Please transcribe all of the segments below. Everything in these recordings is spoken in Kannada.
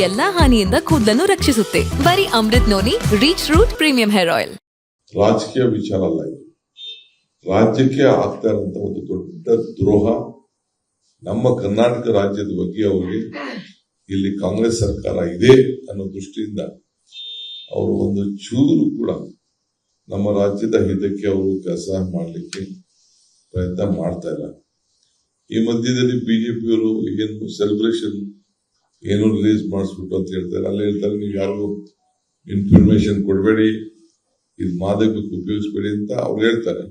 ಎಲ್ಲಾ ಹಾನಿಯಿಂದ ಕೂದಲನ್ನು ರಕ್ಷಿಸುತ್ತೆ. ಬರೀ Amrut noni reach root premium hair oil. ರಾಜಕೀಯ ವಿಚಾರ ಅಲ್ಲ ಇದು. ರಾಜ್ಯಕ್ಕೆ ಆಗ್ತಾ ಇರುವಂತ ಒಂದು ದೊಡ್ಡ ದ್ರೋಹ. ನಮ್ಮ ಕರ್ನಾಟಕ ರಾಜ್ಯದ ಬಗ್ಗೆ ಅವರಿಗೆ ಇಲ್ಲಿ ಕಾಂಗ್ರೆಸ್ ಸರ್ಕಾರ ಇದೆ ಅನ್ನೋ ದೃಷ್ಟಿಯಿಂದ ಅವರು ಒಂದು ಚೂರು ಕೂಡ ನಮ್ಮ ರಾಜ್ಯದ ಹಿತಕ್ಕೆ ಅವರು ಕೆಲಸ ಮಾಡಲಿಕ್ಕೆ ಪ್ರಯತ್ನ ಮಾಡ್ತಾ ಇಲ್ಲ. ಈ ಮಧ್ಯದಲ್ಲಿ ಬಿಜೆಪಿಯವರು ಏನು ಸೆಲೆಬ್ರೇಷನ್ ಏನೋ ರಿಲೀಸ್ ಮಾಡಿಸ್ಬಿಟ್ಟು ಅಂತ ಹೇಳ್ತಾರೆ. ಅಲ್ಲಿ ಹೇಳ್ತಾರೆ ನೀವು ಯಾರಿಗೂ ಇನ್ಫಾರ್ಮೇಶನ್ ಕೊಡಬೇಡಿ, ಇದು ಮಾದಕಕ್ಕೆ ಉಪಯೋಗಿಸ್ಬೇಡಿ ಅಂತ ಅವ್ರು ಹೇಳ್ತಾರೆ.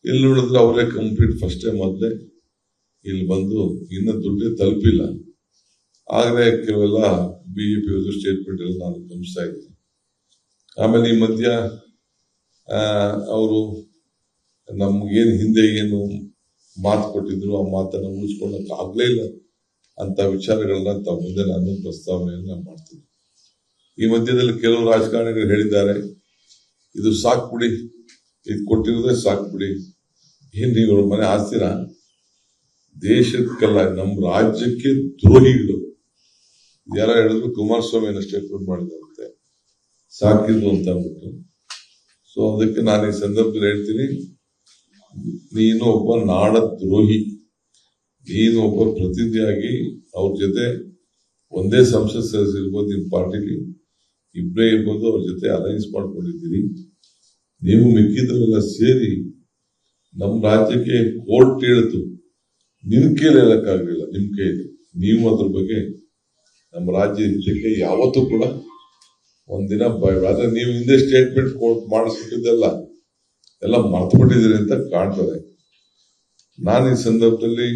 ಇಲ್ಲಿ ನೋಡಿದ್ರೆ ಅವರೇ ಕಂಪ್ಲೀಟ್ ಫಸ್ಟ್ ಟೈಮ್ ಮೊದಲೇ ಇಲ್ಲಿ ಬಂದು ಇನ್ನು ದುಡ್ಡು ತಲುಪಿಲ್ಲ. ಆಗಲೇ ಕೆಲವೆಲ್ಲ ಬಿಜೆಪಿ ಸ್ಟೇಟ್ಮೆಂಟ್ ಎಲ್ಲ ನಾನು ಗಮನಿಸ್ತಾ ಇದ್ದೀನಿ. ಆಮೇಲೆ ಈ ಮಧ್ಯ ಅವರು ನಮ್ಗೇನು ಹಿಂದೆ ಏನು ಮಾತು ಕೊಟ್ಟಿದ್ರು ಆ ಮಾತನ್ನು ಉಳಿಸ್ಕೊಳ್ಳೋಕೆ ಆಗ್ಲೇ ಇಲ್ಲ ಅಂತ ವಿಚಾರಗಳನ್ನ ತಾವು ಮುಂದೆ ನಾನು ಪ್ರಸ್ತಾವನೆಯನ್ನ ಮಾಡ್ತೀನಿ. ಈ ಮಧ್ಯದಲ್ಲಿ ಕೆಲವು ರಾಜಕಾರಣಿಗಳು ಹೇಳಿದ್ದಾರೆ, ಇದು ಸಾಕ್ಬಿಡಿ, ಇದು ಕೊಟ್ಟಿರೋದೇ ಸಾಕ್ಬಿಡಿ, ಏನ್ ನೀವು ಮನೆ ಆಸ್ತಿನ ದೇಶಕ್ಕೆಲ್ಲ ನಮ್ಮ ರಾಜ್ಯಕ್ಕೆ ದ್ರೋಹಿಗಳು ಯಾರ ಹೇಳಿದ್ರು ಕುಮಾರಸ್ವಾಮಿ ಸ್ಟೇಟ್ಮೆಂಟ್ ಮಾಡಿದಂತೆ ಸಾಕಿದ್ದು ಅಂತ ಅಂದ್ಬಿಟ್ಟು. ಸೊ ಅದಕ್ಕೆ ನಾನು ಈ ಸಂದರ್ಭದಲ್ಲಿ ಹೇಳ್ತೀನಿ, ನೀನು ಒಬ್ಬ ನಾಡ ದ್ರೋಹಿ, ನೀನು ಒಬ್ಬ ಪ್ರತಿನಿಧಿಯಾಗಿ ಅವ್ರ ಜೊತೆ ಒಂದೇ ಸಂಸತ್ ಸದಸ್ಯ ಇರ್ಬೋದು, ನಿಮ್ ಪಾರ್ಟಿಲಿ ಇಬ್ಬರೇ ಇರ್ಬೋದು, ಅವ್ರ ಜೊತೆ ಅಲೈನ್ಸ್ ಮಾಡ್ಕೊಂಡಿದ್ದೀರಿ. ನೀವು ಮಿಕ್ಕಿದ್ರೆಲ್ಲ ಸೇರಿ ನಮ್ಮ ರಾಜ್ಯಕ್ಕೆ ಕೋರ್ಟ್ ಹೇಳಿತು, ನಿಮ್ ಕೈಲಿ ಹೇಳಕ್ಕಾಗಲಿಲ್ಲ, ನಿಮ್ ಕೈಲಿ ನೀವು ಅದ್ರ ಬಗ್ಗೆ ನಮ್ಮ ರಾಜ್ಯ ಹಿತಕ್ಕೆ ಯಾವತ್ತೂ ಕೂಡ ಒಂದಿನ ಆದ್ರೆ ನೀವು ಹಿಂದೆ ಸ್ಟೇಟ್ಮೆಂಟ್ ಕೋರ್ಟ್ ಮಾಡಿಸ್ಬಿಟ್ಟಿದ್ದೆಲ್ಲ ಎಲ್ಲ ಮರ್ತು ಬಿಟ್ಟಿದ್ದೀರಿ ಅಂತ ಕಾಣ್ತದೆ. ನಾನು ಈ ಸಂದರ್ಭದಲ್ಲಿ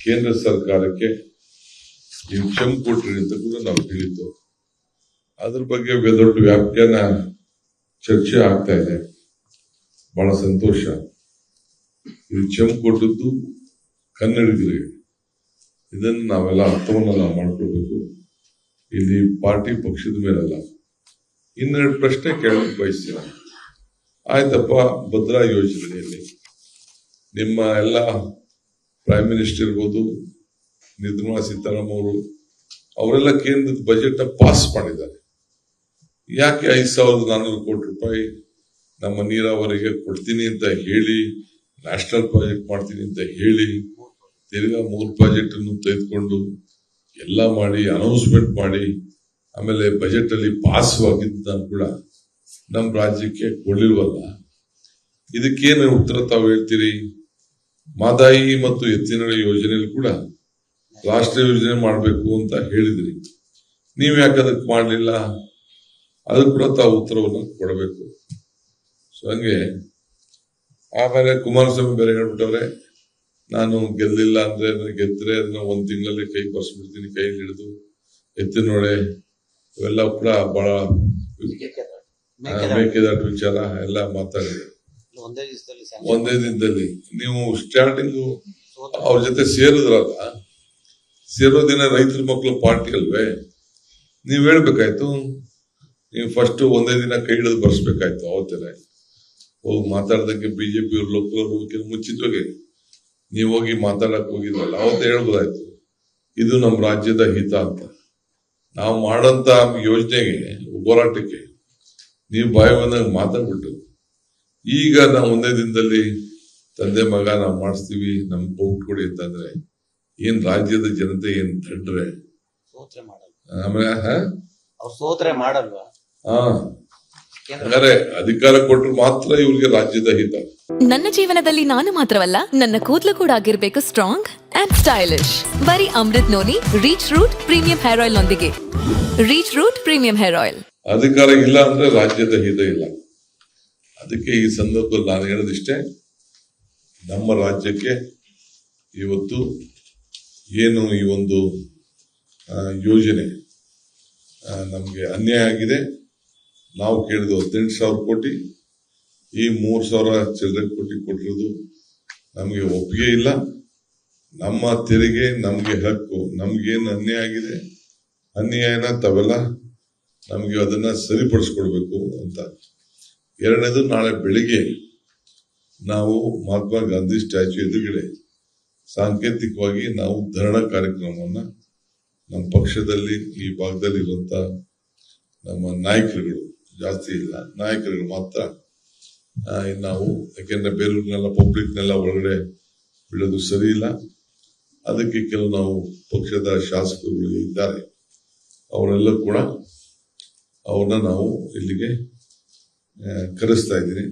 ಕೇಂದ್ರ ಸರ್ಕಾರಕ್ಕೆ ನೀವು ಕ್ಷಮೆ ಕೊಟ್ರಿ ಅಂತ ಕೂಡ ನಾವು ಹೇಳಿದ್ದು. ಅದ್ರ ಬಗ್ಗೆ ದೊಡ್ಡ ವ್ಯಾಖ್ಯಾನ ಚರ್ಚೆ ಆಗ್ತಾ ಇದೆ, ಬಹಳ ಸಂತೋಷ. ಇದು ಕ್ಷಮೆ ಕೊಟ್ಟದ್ದು ಕನ್ನಡಿಗರಿಗೆ, ಇದನ್ನು ನಾವೆಲ್ಲ ಅರ್ಥವನ್ನ ನಾವು ಮಾಡ್ಕೊಳ್ಬೇಕು. ಇಲ್ಲಿ ಪಾರ್ಟಿ ಪಕ್ಷದ ಮೇಲಲ್ಲ. ಇನ್ನೆರಡು ಪ್ರಶ್ನೆ ಕೇಳಕ್ ಬಯಸ್ತೀನಿ. ಆಯ್ತಪ್ಪ, ಭದ್ರಾ ಯೋಜನೆಯಲ್ಲಿ ನಿಮ್ಮ ಎಲ್ಲ ಪ್ರೈಮ್ ಮಿನಿಸ್ಟರ್ ಇರ್ಬೋದು, ನಿರ್ಮಲಾ ಸೀತಾರಾಮನ್ ಅವರು ಅವರೆಲ್ಲ ಕೇಂದ್ರದ ಬಜೆಟ್ ಪಾಸ್ ಮಾಡಿದ್ದಾರೆ. ಯಾಕೆ 5,400 ಕೋಟಿ ರೂಪಾಯಿ ನಮ್ಮ ನೀರಾವರಿಗೆ ಕೊಡ್ತೀನಿ ಅಂತ ಹೇಳಿ, ನ್ಯಾಷನಲ್ ಪ್ರಾಜೆಕ್ಟ್ ಮಾಡ್ತೀನಿ ಅಂತ ಹೇಳಿ, ತಿರ್ಗಾ 3 ಪ್ರಾಜೆಕ್ಟ್ ಅನ್ನು ತೆಗೆದುಕೊಂಡು ಎಲ್ಲ ಮಾಡಿ ಅನೌನ್ಸ್ಮೆಂಟ್ ಮಾಡಿ ಆಮೇಲೆ ಬಜೆಟ್ ಅಲ್ಲಿ ಪಾಸ್ ಆಗಿದ್ದ ಕೂಡ ನಮ್ಮ ರಾಜ್ಯಕ್ಕೆ ಕೊಡ್ಲಿಲ್ವಲ್ಲ? ಇದಕ್ಕೇನು ಉತ್ತರ ತಾವು ಹೇಳ್ತೀರಿ? ಮಾದಾಯಿ ಮತ್ತು ಎತ್ತಿನಹೊಳೆ ಯೋಜನೆಯಲ್ಲಿ ಕೂಡ ರಾಷ್ಟ್ರೀಯ ಯೋಜನೆ ಮಾಡಬೇಕು ಅಂತ ಹೇಳಿದ್ರಿ, ನೀವ್ ಯಾಕೆ ಅದಕ್ಕೆ ಮಾಡಲಿಲ್ಲ? ಅದಕ್ಕೆ ಕೂಡ ತಾವು ಉತ್ತರವನ್ನು ಕೊಡಬೇಕು. ಸೊ ಹಂಗೆ ಆಮೇಲೆ ಕುಮಾರಸ್ವಾಮಿ ಬೇರೆ ಹೇಳ್ಬಿಟ್ಟವ್ರೆ, ನಾನು ಗೆಲ್ಲಿಲ್ಲ ಅಂದ್ರೆ ಗೆದ್ರೆ ಅದನ್ನ 1 ತಿಂಗಳಲ್ಲಿ ಕೈ ಬರ್ಸ್ಬಿಡ್ತೀನಿ, ಕೈ ಹಿಡಿದು ಎತ್ತಿನಹೊಳೆ ಇವೆಲ್ಲ ಕೂಡ ಬಹಳ ಮೇಕೆದಾಟು ವಿಚಾರ ಎಲ್ಲ ಮಾತಾಡಿದೆ ಒಂದೇ ದಿನದಲ್ಲಿ. ನೀವು ಸ್ಟಾರ್ಟಿಂಗ್ ಅವ್ರ ಜೊತೆ ಸೇರಿದ್ರಲ್ಲ, ಸೇರೋ ದಿನ ರೈತರ ಮಕ್ಕಳು ಪಾರ್ಟಿ ಅಲ್ವೇ? ನೀವ್ ಹೇಳ್ಬೇಕಾಯ್ತು, ನೀವು ಫಸ್ಟ್ ಒಂದೇ ದಿನ ಕೈ ಹಿಡಿದು ಬರ್ಸ್ಬೇಕಾಯ್ತು. ಅವತ್ತೇ ಹೋಗಿ ಮಾತಾಡ್ದಂಗೆ ಬಿಜೆಪಿ ಲೋಕಲ್ ಮುಂಚಿತವಾಗಿ ನೀವು ಹೋಗಿ ಮಾತಾಡಕ್ ಹೋಗಿದ್ರಲ್ಲ, ಅವತ್ತೇ ಹೇಳ್ಬೋದಾಯ್ತು ಇದು ನಮ್ಮ ರಾಜ್ಯದ ಹಿತ ಅಂತ. ನಾವು ಮಾಡಂತ ಯೋಜನೆಗೆ ಹೋರಾಟಕ್ಕೆ ನೀವು ಬಾಯಿ ಬಂದಾಗ ಮಾತಾಡ್ಬಿಟ್ಟು ಈಗ ನಾವು ಒಂದೇ ದಿನದಲ್ಲಿ ತಂದೆ ಮಗ ನಾವು ಮಾಡಿಸ್ತೀವಿ, ನಮ್ ಔಟ್ ಕೊಡಿ ಅಂತಂದ್ರೆ ಏನ್ ರಾಜ್ಯದ ಜನತೆ ಏನ್ ತಡ್ರೆ ಆಮೇಲೆ ಸೋತ್ರೆ ಮಾಡಲ್ವಾ? ಹಾಗಾದ್ರೆ ಅಧಿಕಾರ ಕೊಟ್ಟರು ಮಾತ್ರ ಇವ್ರಿಗೆ ರಾಜ್ಯದ ಹಿತ. ನನ್ನ ಜೀವನದಲ್ಲಿ ನಾನು ಮಾತ್ರವಲ್ಲ, ನನ್ನ ಕೂದಲು ಕೂಡ ಆಗಿರ್ಬೇಕು ಸ್ಟ್ರಾಂಗ್ ಅಂಡ್ ಸ್ಟೈಲಿಶ್. ಬರೀ Amrut noni reach root premium hair oil ನೊಂದಿಗೆ. Reach root premium hair oil. ಅಧಿಕಾರ ಇಲ್ಲ ಅಂದ್ರೆ ರಾಜ್ಯದ ಹಿತ ಇಲ್ಲ. ಅದಕ್ಕೆ ಈ ಸಂದರ್ಭದಲ್ಲಿ ನಾನು ಹೇಳೋದಿಷ್ಟೇ, ನಮ್ಮ ರಾಜ್ಯಕ್ಕೆ ಇವತ್ತು ಏನು ಈ ಒಂದು ಯೋಜನೆ ನಮ್ಗೆ ಅನ್ಯಾಯ ಆಗಿದೆ. ನಾವು ಕೇಳಿದ 18,000 ಕೋಟಿ, ಈ 3,000 ಚಿಲ್ಲರೆ ಕೋಟಿ ಕೊಟ್ಟಿರೋದು ನಮಗೆ ಒಪ್ಪಿಗೆ ಇಲ್ಲ. ನಮ್ಮ ತೆರಿಗೆ ನಮ್ಗೆ ಹಕ್ಕು, ನಮ್ಗೇನು ಅನ್ಯಾಯ ಆಗಿದೆ, ಅನ್ಯಾಯನ ತಾವೆಲ್ಲ ನಮ್ಗೆ ಅದನ್ನ ಸರಿಪಡಿಸ್ಕೊಡ್ಬೇಕು ಅಂತ. ಎರಡನೇದು, ನಾಳೆ ಬೆಳಿಗ್ಗೆ ನಾವು ಮಹಾತ್ಮ ಗಾಂಧಿ ಸ್ಟ್ಯಾಚ್ಯೂ ಎದುರುಗಡೆ ಸಾಂಕೇತಿಕವಾಗಿ ನಾವು ಧರಣ ಕಾರ್ಯಕ್ರಮವನ್ನ ನಮ್ಮ ಪಕ್ಷದಲ್ಲಿ ಈ ಭಾಗದಲ್ಲಿ ಇರುವಂತ ನಮ್ಮ ನಾಯಕರುಗಳು ಜಾಸ್ತಿ ಇಲ್ಲ, ನಾಯಕರುಗಳು ಮಾತ್ರ ನಾವು, ಯಾಕೆಂದ್ರೆ ಬೇರೆಯವ್ರನ್ನೆಲ್ಲ ಪಬ್ಲಿಕ್ನೆಲ್ಲ ಒಳಗಡೆ ಬಿಡೋದು ಸರಿ ಇಲ್ಲ. ಅದಕ್ಕೆ ಕೆಲವು ನಾವು ಪಕ್ಷದ ಶಾಸಕರು ಇದ್ದಾರೆ, ಅವರೆಲ್ಲ ಕೂಡ ಅವ್ರನ್ನ ನಾವು ಇಲ್ಲಿಗೆ ಕರೆಸ್ತಾ ಇದ್ದೀನಿ.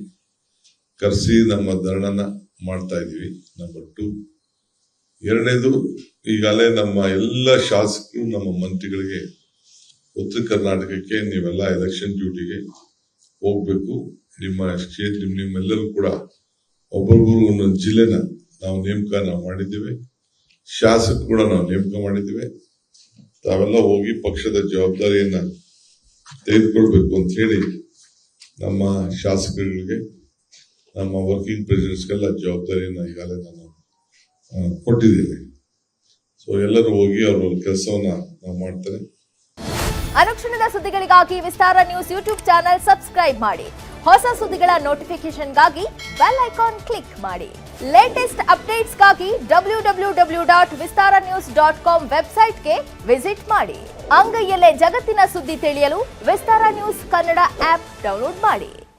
ಕರೆಸಿ ನಮ್ಮ ಧರಣನ ಮಾಡ್ತಾ ಇದೀವಿ. ನಂಬರ್ 2. ಎರಡನೇದು, ಈಗಾಗಲೇ ನಮ್ಮ ಎಲ್ಲ ಶಾಸಕರು ನಮ್ಮ ಮಂತ್ರಿಗಳಿಗೆ ಉತ್ತರ ಕರ್ನಾಟಕಕ್ಕೆ ನೀವೆಲ್ಲ ಎಲೆಕ್ಷನ್ ಡ್ಯೂಟಿಗೆ ಹೋಗ್ಬೇಕು. ನಿಮ್ಮೆಲ್ಲರೂ ಕೂಡ ಒಬ್ಬೊಬ್ಬರು ಒಂದೊಂದು ಜಿಲ್ಲೆನ ನಾವು ನೇಮಕ ಮಾಡಿದ್ದೇವೆ, ಶಾಸಕರು ಕೂಡ ನಾವು ನೇಮಕ ಮಾಡಿದ್ದೇವೆ. ತಾವೆಲ್ಲ ಹೋಗಿ ಪಕ್ಷದ ಜವಾಬ್ದಾರಿಯನ್ನ ತೆಗೆದುಕೊಳ್ಬೇಕು ಅಂತ ಹೇಳಿ ನಮ್ಮ ಶಾಸಕರಿಗೆ, ನಮ್ಮ ವರ್ಕಿಂಗ್ ಪ್ರೆಸಿಡೆಂಟ್ಸ್ಗೆಲ್ಲ ಜವಾಬ್ದಾರಿಯನ್ನ ಈಗಾಗಲೇ ನಾನು ಕೊಟ್ಟಿದ್ದೇನೆ. ಸೊ ಎಲ್ಲರೂ ಹೋಗಿ ಅವ್ರ ಕೆಲಸವನ್ನ ನಾವು ಮಾಡ್ತಾರೆ. ಅನುಕ್ಷಣದ ಸುದ್ದಿಗಳಿಗಾಗಿ ವಿಸ್ತಾರ ನ್ಯೂಸ್ ಯೂಟ್ಯೂಬ್ ಚಾನೆಲ್ ಸಬ್ಸ್ಕ್ರೈಬ್ ಮಾಡಿ. ಹೊಸ ಸುದ್ದಿಗಳ ನೋಟಿಫಿಕೇಶನ್ಗಾಗಿ ಬೆಲ್ ಐಕಾನ್ ಕ್ಲಿಕ್ ಮಾಡಿ. ಲೇಟೆಸ್ಟ್ ಅಪ್ಡೇಟ್ಸ್ಗಾಗಿ www.vistaranews.com ವೆಬ್ಸೈಟ್ಗೆ ವಿಸಿಟ್ ಮಾಡಿ. ಅಂಗೈಯಲ್ಲೇ ಜಗತ್ತಿನ ಸುದ್ದಿ ತಿಳಿಯಲು ವಿಸ್ತಾರ ನ್ಯೂಸ್ ಕನ್ನಡ ಆಪ್ ಡೌನ್ಲೋಡ್ ಮಾಡಿ.